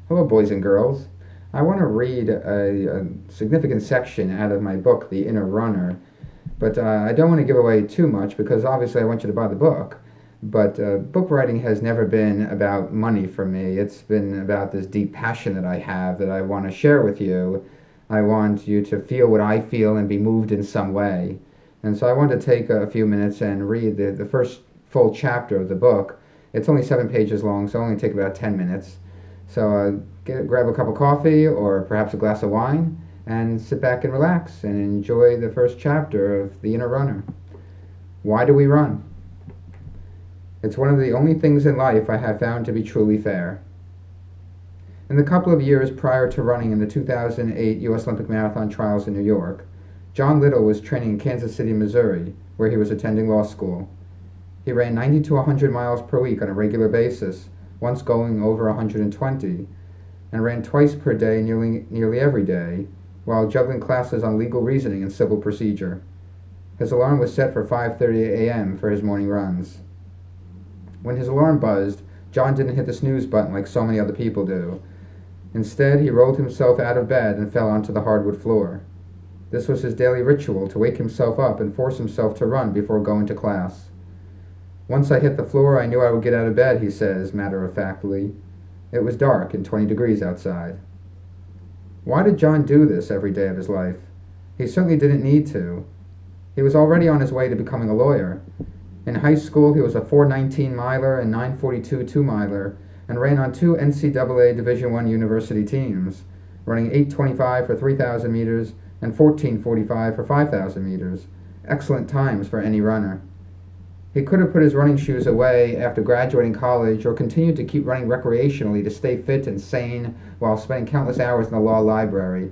Hello, boys and girls. I want to read a significant section out of my book, The Inner Runner, but I don't want to give away too much because obviously I want you to buy the book. But book writing has never been about money for me. It's been about this deep passion that I have that I want to share with you. I want you to feel what I feel and be moved in some way. And so I want to take a few minutes and read the first full chapter of the book. It's only 7 pages long, so it'll only take about 10 minutes. So grab a cup of coffee or perhaps a glass of wine and sit back and relax and enjoy the first chapter of The Inner Runner. Why do we run? It's one of the only things in life I have found to be truly fair. In the couple of years prior to running in the 2008 U.S. Olympic Marathon trials in New York, John Little was training in Kansas City, Missouri, where he was attending law school. He ran 90 to 100 miles per week on a regular basis, once going over 120, and ran twice per day nearly every day, while juggling classes on legal reasoning and civil procedure. His alarm was set for 5:30 a.m. for his morning runs. When his alarm buzzed, John didn't hit the snooze button like so many other people do. Instead, he rolled himself out of bed and fell onto the hardwood floor. This was his daily ritual to wake himself up and force himself to run before going to class. "Once I hit the floor, I knew I would get out of bed," he says, matter-of-factly. It was dark and 20 degrees outside. Why did John do this every day of his life? He certainly didn't need to. He was already on his way to becoming a lawyer. In high school, he was a 4:19-miler and 9:42 two-miler, and ran on two NCAA Division I university teams, running 8:25 for 3,000 meters and 14:45 for 5,000 meters, excellent times for any runner. He could have put his running shoes away after graduating college or continued to keep running recreationally to stay fit and sane while spending countless hours in the law library.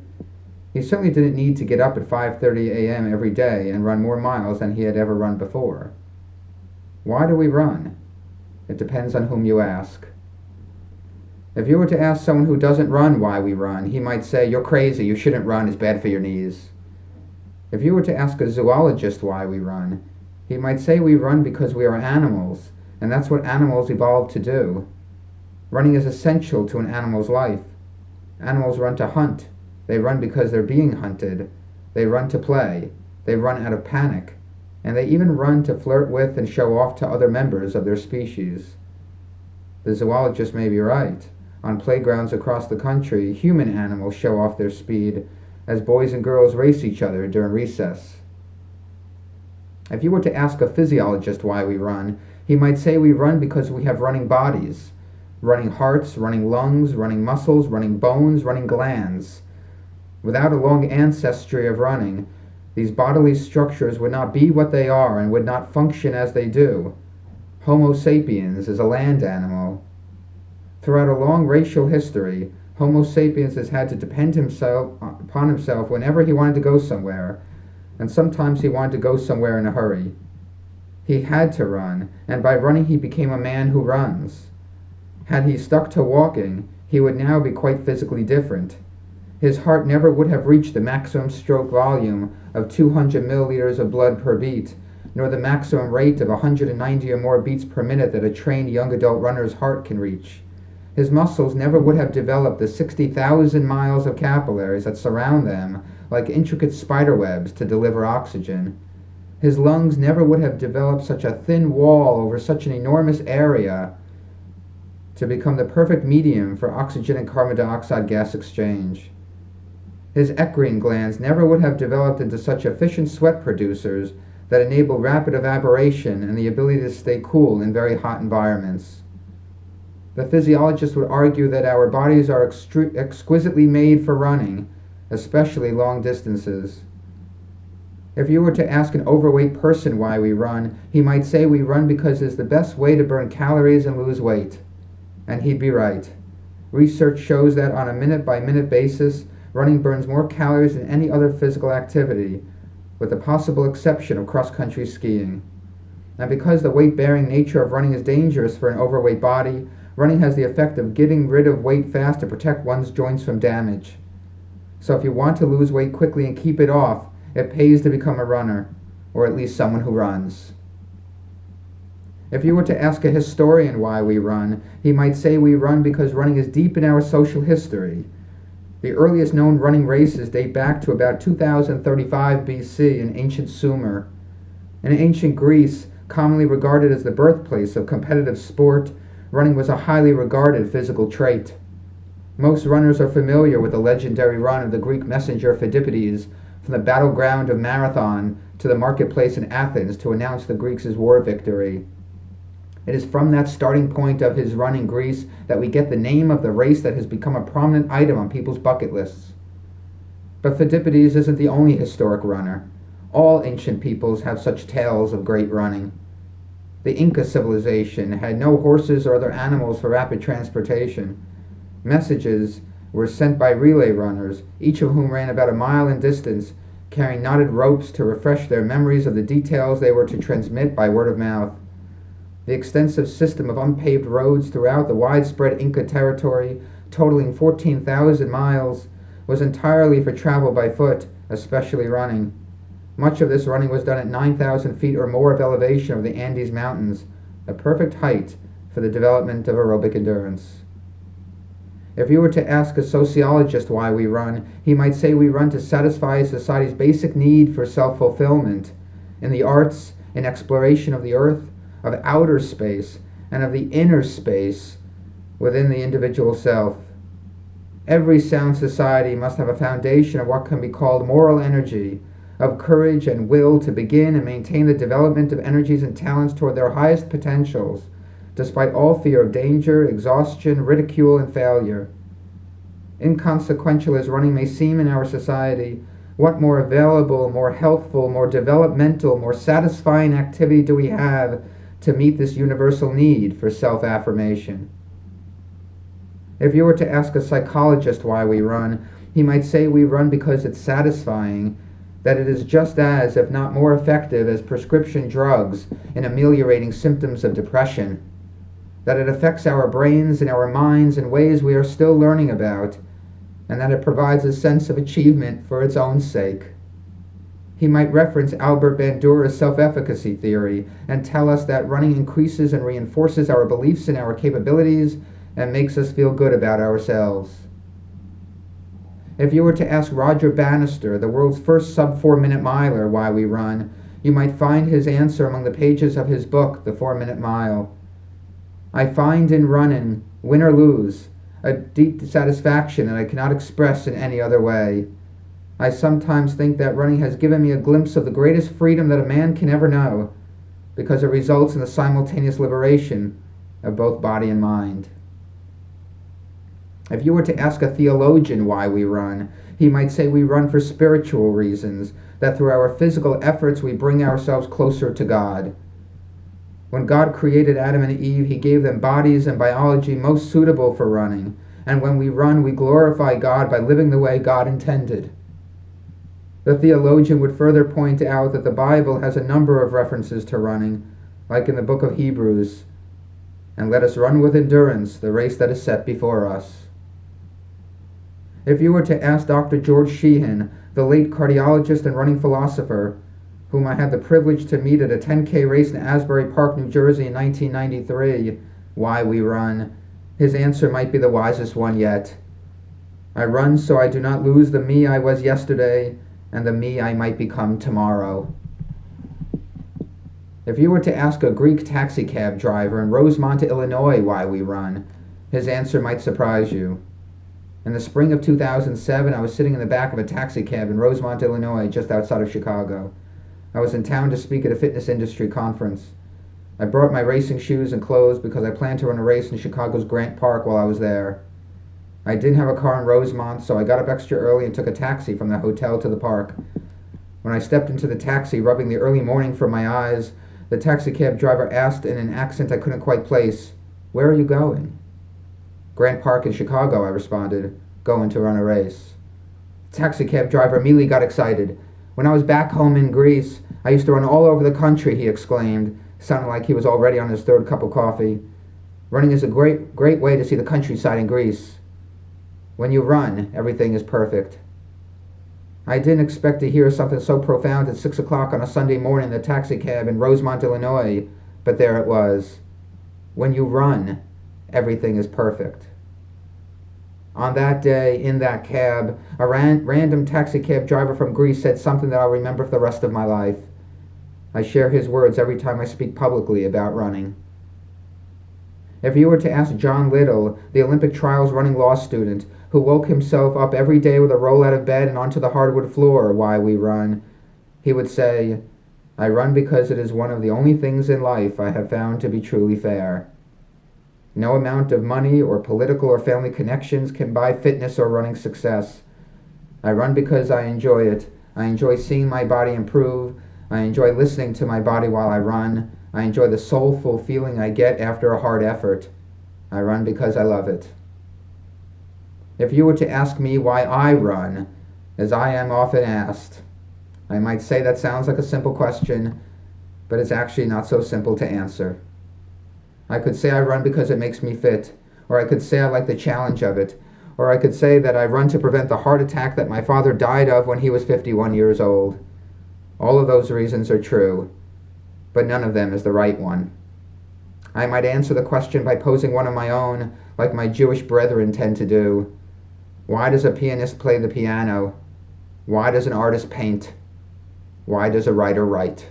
He certainly didn't need to get up at 5:30 a.m. every day and run more miles than he had ever run before. Why do we run? It depends on whom you ask. If you were to ask someone who doesn't run why we run, he might say, "You're crazy, you shouldn't run, it's bad for your knees." If you were to ask a zoologist why we run, he might say we run because we are animals, and that's what animals evolved to do. Running is essential to an animal's life. Animals run to hunt. They run because they're being hunted. They run to play. They run out of panic. And they even run to flirt with and show off to other members of their species. The zoologist may be right. On playgrounds across the country, human animals show off their speed as boys and girls race each other during recess. If you were to ask a physiologist why we run, he might say we run because we have running bodies, running hearts, running lungs, running muscles, running bones, running glands. Without a long ancestry of running, these bodily structures would not be what they are and would not function as they do. Homo sapiens is a land animal. Throughout a long racial history, Homo sapiens has had to depend upon himself whenever he wanted to go somewhere, and sometimes he wanted to go somewhere in a hurry. He had to run, and by running he became a man who runs. Had he stuck to walking, he would now be quite physically different. His heart never would have reached the maximum stroke volume of 200 milliliters of blood per beat, nor the maximum rate of 190 or more beats per minute that a trained young adult runner's heart can reach. His muscles never would have developed the 60,000 miles of capillaries that surround them like intricate spider webs to deliver oxygen. His lungs never would have developed such a thin wall over such an enormous area to become the perfect medium for oxygen and carbon dioxide gas exchange. His eccrine glands never would have developed into such efficient sweat producers that enable rapid evaporation and the ability to stay cool in very hot environments. The physiologist would argue that our bodies are exquisitely made for running, especially long distances. If you were to ask an overweight person why we run, he might say we run because it's the best way to burn calories and lose weight. And he'd be right. Research shows that on a minute-by-minute basis, running burns more calories than any other physical activity, with the possible exception of cross-country skiing. And because the weight-bearing nature of running is dangerous for an overweight body, running has the effect of getting rid of weight fast to protect one's joints from damage. So if you want to lose weight quickly and keep it off, it pays to become a runner, or at least someone who runs. If you were to ask a historian why we run, he might say we run because running is deep in our social history. The earliest known running races date back to about 2035 BC in ancient Sumer. In ancient Greece, commonly regarded as the birthplace of competitive sport, running was a highly regarded physical trait. Most runners are familiar with the legendary run of the Greek messenger Phidippides from the battleground of Marathon to the marketplace in Athens to announce the Greeks' war victory. It is from that starting point of his run in Greece that we get the name of the race that has become a prominent item on people's bucket lists. But Phidippides isn't the only historic runner. All ancient peoples have such tales of great running. The Inca civilization had no horses or other animals for rapid transportation. Messages were sent by relay runners, each of whom ran about a mile in distance, carrying knotted ropes to refresh their memories of the details they were to transmit by word of mouth. The extensive system of unpaved roads throughout the widespread Inca territory, totaling 14,000 miles, was entirely for travel by foot, especially running. Much of this running was done at 9,000 feet or more of elevation over the Andes Mountains, a perfect height for the development of aerobic endurance. If you were to ask a sociologist why we run, he might say we run to satisfy society's basic need for self-fulfillment in the arts, in exploration of the earth, of outer space, and of the inner space within the individual self. Every sound society must have a foundation of what can be called moral energy, of courage and will to begin and maintain the development of energies and talents toward their highest potentials, despite all fear of danger, exhaustion, ridicule, and failure. Inconsequential as running may seem in our society, what more available, more healthful, more developmental, more satisfying activity do we have to meet this universal need for self-affirmation? If you were to ask a psychologist why we run, he might say we run because it's satisfying, that it is just as, if not more effective, as prescription drugs in ameliorating symptoms of depression, that it affects our brains and our minds in ways we are still learning about, and that it provides a sense of achievement for its own sake. He might reference Albert Bandura's self-efficacy theory and tell us that running increases and reinforces our beliefs in our capabilities and makes us feel good about ourselves. If you were to ask Roger Bannister, the world's first sub-4-minute miler, why we run, you might find his answer among the pages of his book, The 4-Minute Mile. I find in running, win or lose, a deep satisfaction that I cannot express in any other way. I sometimes think that running has given me a glimpse of the greatest freedom that a man can ever know, because it results in the simultaneous liberation of both body and mind. If you were to ask a theologian why we run, he might say we run for spiritual reasons, that through our physical efforts we bring ourselves closer to God. When God created Adam and Eve, he gave them bodies and biology most suitable for running, and when we run, we glorify God by living the way God intended. The theologian would further point out that the Bible has a number of references to running, like in the book of Hebrews, and let us run with endurance the race that is set before us. If you were to ask Dr. George Sheehan, the late cardiologist and running philosopher, whom I had the privilege to meet at a 10K race in Asbury Park, New Jersey in 1993, why we run, his answer might be the wisest one yet. I run so I do not lose the me I was yesterday and the me I might become tomorrow. If you were to ask a Greek taxicab driver in Rosemont, Illinois, why we run, his answer might surprise you. In the spring of 2007, I was sitting in the back of a taxicab in Rosemont, Illinois, just outside of Chicago. I was in town to speak at a fitness industry conference. I brought my racing shoes and clothes because I planned to run a race in Chicago's Grant Park while I was there. I didn't have a car in Rosemont, so I got up extra early and took a taxi from the hotel to the park. When I stepped into the taxi, rubbing the early morning from my eyes, the taxicab driver asked in an accent I couldn't quite place, "Where are you going?" "Grant Park in Chicago," I responded, "going to run a race." The taxicab driver immediately got excited. "When I was back home in Greece, I used to run all over the country," he exclaimed, sounding like he was already on his third cup of coffee. "Running is a great way to see the countryside in Greece. When you run, everything is perfect." I didn't expect to hear something so profound at 6 o'clock on a Sunday morning in the taxicab in Rosemont, Illinois, But there it was. When you run, everything is perfect. On that day, in that cab, a random taxi cab driver from Greece said something that I'll remember for the rest of my life. I share his words every time I speak publicly about running. If you were to ask John Little, the Olympic trials running law student, who woke himself up every day with a roll out of bed and onto the hardwood floor, why we run, he would say, I run because it is one of the only things in life I have found to be truly fair. No amount of money or political or family connections can buy fitness or running success. I run because I enjoy it. I enjoy seeing my body improve. I enjoy listening to my body while I run. I enjoy the soulful feeling I get after a hard effort. I run because I love it. If you were to ask me why I run, as I am often asked, I might say that sounds like a simple question, but it's actually not so simple to answer. I could say I run because it makes me fit, or I could say I like the challenge of it, or I could say that I run to prevent the heart attack that my father died of when he was 51 years old. All of those reasons are true, but none of them is the right one. I might answer the question by posing one of my own, like my Jewish brethren tend to do. Why does a pianist play the piano? Why does an artist paint? Why does a writer write?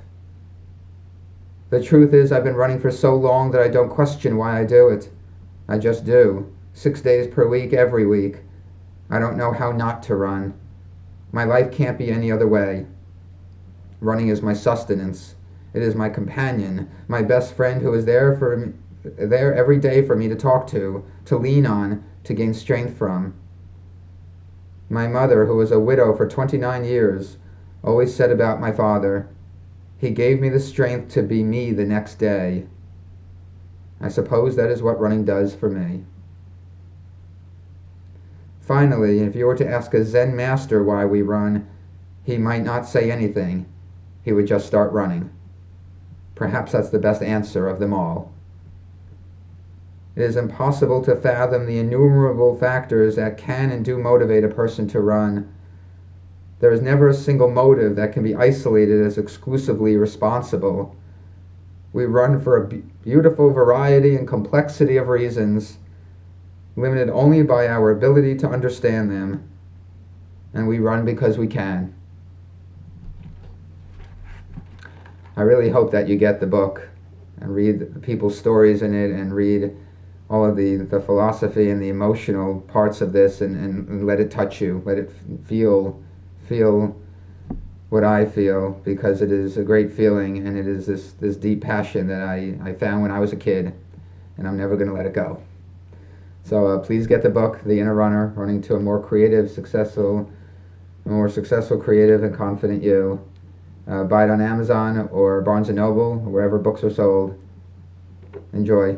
The truth is, I've been running for so long that I don't question why I do it. I just do. 6 days per week, every week. I don't know how not to run. My life can't be any other way. Running is my sustenance. It is my companion, my best friend who is there every day for me to talk to lean on, to gain strength from. My mother, who was a widow for 29 years, always said about my father, he gave me the strength to be me the next day. I suppose that is what running does for me. Finally, if you were to ask a Zen master why we run, he might not say anything. He would just start running. Perhaps that's the best answer of them all. It is impossible to fathom the innumerable factors that can and do motivate a person to run. There is never a single motive that can be isolated as exclusively responsible. We run for a beautiful variety and complexity of reasons, limited only by our ability to understand them. And we run because we can. I really hope that you get the book and read the people's stories in it and read all of the philosophy and the emotional parts of this and let it touch you. Let it feel what I feel, because it is a great feeling, and it is this deep passion that I found when I was a kid, and I'm never going to let it go. So please get the book, The Inner Runner, Running to a More Successful, Creative, and Confident You. Buy it on Amazon or Barnes & Noble, or wherever books are sold. Enjoy.